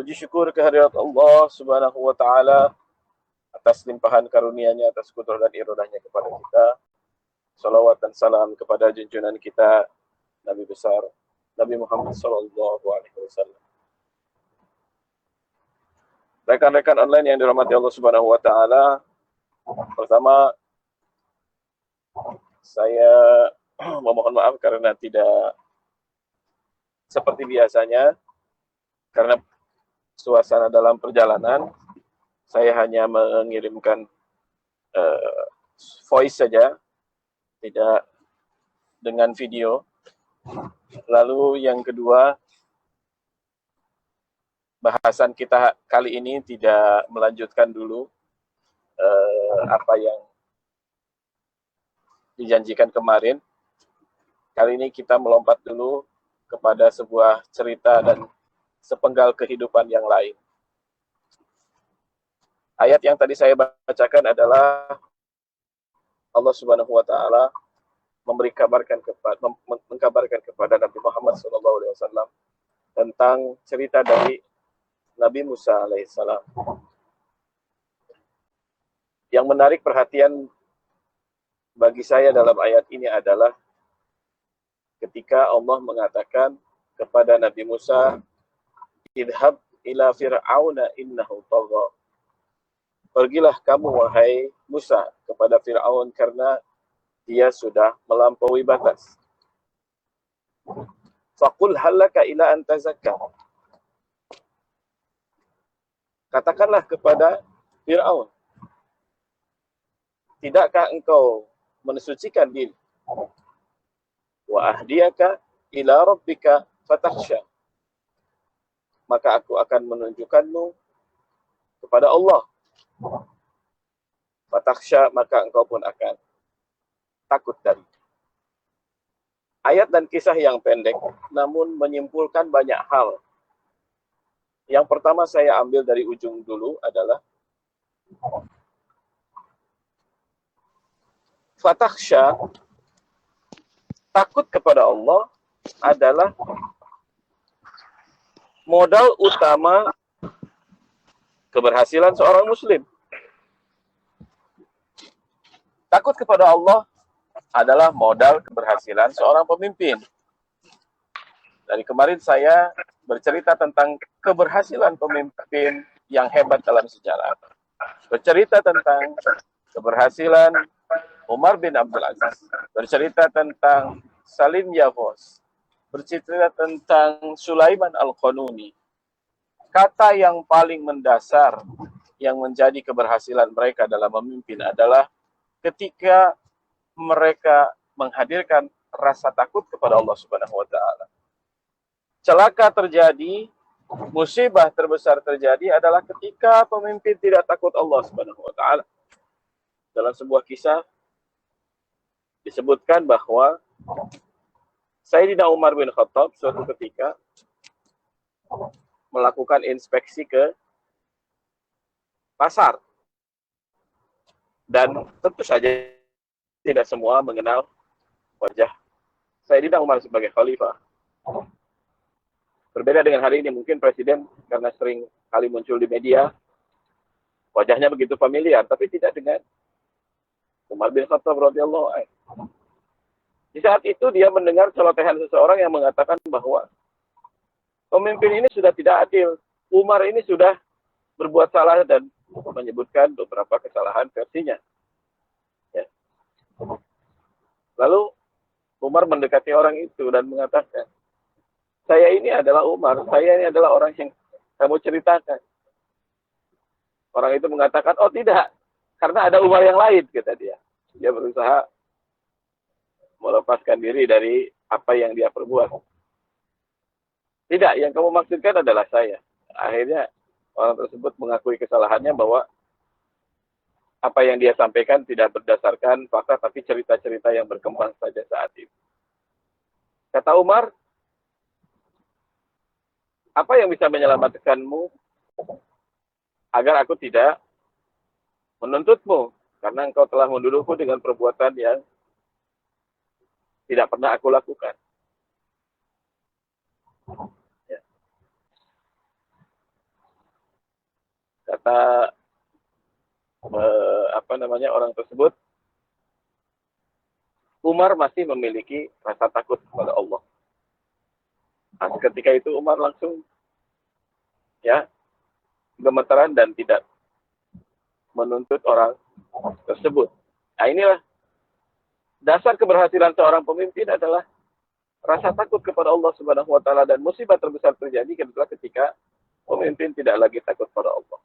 Puji syukur kehadirat Allah Subhanahu wa taala atas limpahan karunia-Nya, atas kudrat dan iradahnya kepada kita. Salawat dan salam kepada junjungan kita Nabi besar Nabi Muhammad sallallahu alaihi wasallam. Rekan-rekan online yang dirahmati Allah Subhanahu wa taala, pertama saya memohon maaf karena tidak seperti biasanya, karena suasana dalam perjalanan saya hanya mengirimkan voice saja, tidak dengan video. Lalu yang kedua, bahasan kita kali ini tidak melanjutkan dulu apa yang dijanjikan kemarin. Kali ini kita melompat dulu kepada sebuah cerita dan sepenggal kehidupan yang lain. Ayat yang tadi saya bacakan adalah Allah Subhanahu wa taala mengkabarkan kepada Nabi Muhammad SAW tentang cerita dari Nabi Musa alaihissalam. Yang menarik perhatian bagi saya dalam ayat ini adalah ketika Allah mengatakan kepada Nabi Musa, idhab ila fir'auna innahu tagha. Pergilah kamu wahai Musa kepada Fir'aun karena dia sudah melampaui batas. Faqul halaka ila an tazakka. Katakanlah kepada Fir'aun, tidakkah engkau mensucikan diri? Wa ahdiyaka ila rabbika fatakhsha. Maka aku akan menunjukkanmu kepada Allah. Fatakhsha, maka engkau pun akan takut dari. Ayat dan kisah yang pendek, namun menyimpulkan banyak hal. Yang pertama saya ambil dari ujung dulu adalah fatakhsha, takut kepada Allah adalah modal utama keberhasilan seorang muslim. Takut kepada Allah adalah modal keberhasilan seorang pemimpin. Dari kemarin saya bercerita tentang keberhasilan pemimpin yang hebat dalam sejarah. Bercerita tentang keberhasilan Umar bin Abdul Aziz. Bercerita tentang Salim Yavuz. Bercerita tentang Sulaiman Al-Qanuni. Kata yang paling mendasar yang menjadi keberhasilan mereka dalam memimpin adalah ketika mereka menghadirkan rasa takut kepada Allah Subhanahu wa taala. Celaka terjadi, musibah terbesar terjadi adalah ketika pemimpin tidak takut Allah Subhanahu wa taala. Dalam sebuah kisah disebutkan bahwa Sayyidina Umar bin Khattab suatu ketika melakukan inspeksi ke pasar. Dan tentu saja tidak semua mengenal wajah Sayyidina Umar sebagai khalifah. Berbeda dengan hari ini, mungkin presiden karena sering kali muncul di media, wajahnya begitu familiar, tapi tidak dengan Umar bin Khattab radhiyallahu anhu. Di saat itu dia mendengar celotehan seseorang yang mengatakan bahwa pemimpin ini sudah tidak adil. Umar ini sudah berbuat salah dan menyebutkan beberapa kesalahan versinya. Ya. Lalu Umar mendekati orang itu dan mengatakan, saya ini adalah Umar, saya ini adalah orang yang kamu ceritakan. Orang itu mengatakan, oh tidak, karena ada Umar yang lain, kata dia. Dia berusaha melepaskan diri dari apa yang dia perbuat. Tidak, yang kamu maksudkan adalah saya. Akhirnya orang tersebut mengakui kesalahannya bahwa apa yang dia sampaikan tidak berdasarkan fakta, tapi cerita-cerita yang berkembang saja saat itu. Kata Umar, apa yang bisa menyelamatkanmu agar aku tidak menuntutmu? Karena engkau telah menuduhku dengan perbuatan yang tidak pernah aku lakukan. Ya. Kata orang tersebut, Umar masih memiliki rasa takut kepada Allah. Nah, ketika itu Umar langsung gemetaran dan tidak menuntut orang tersebut. Nah, inilah dasar keberhasilan seorang pemimpin adalah rasa takut kepada Allah Subhanahu wa taala, dan musibah terbesar terjadi ketika pemimpin tidak lagi takut pada Allah.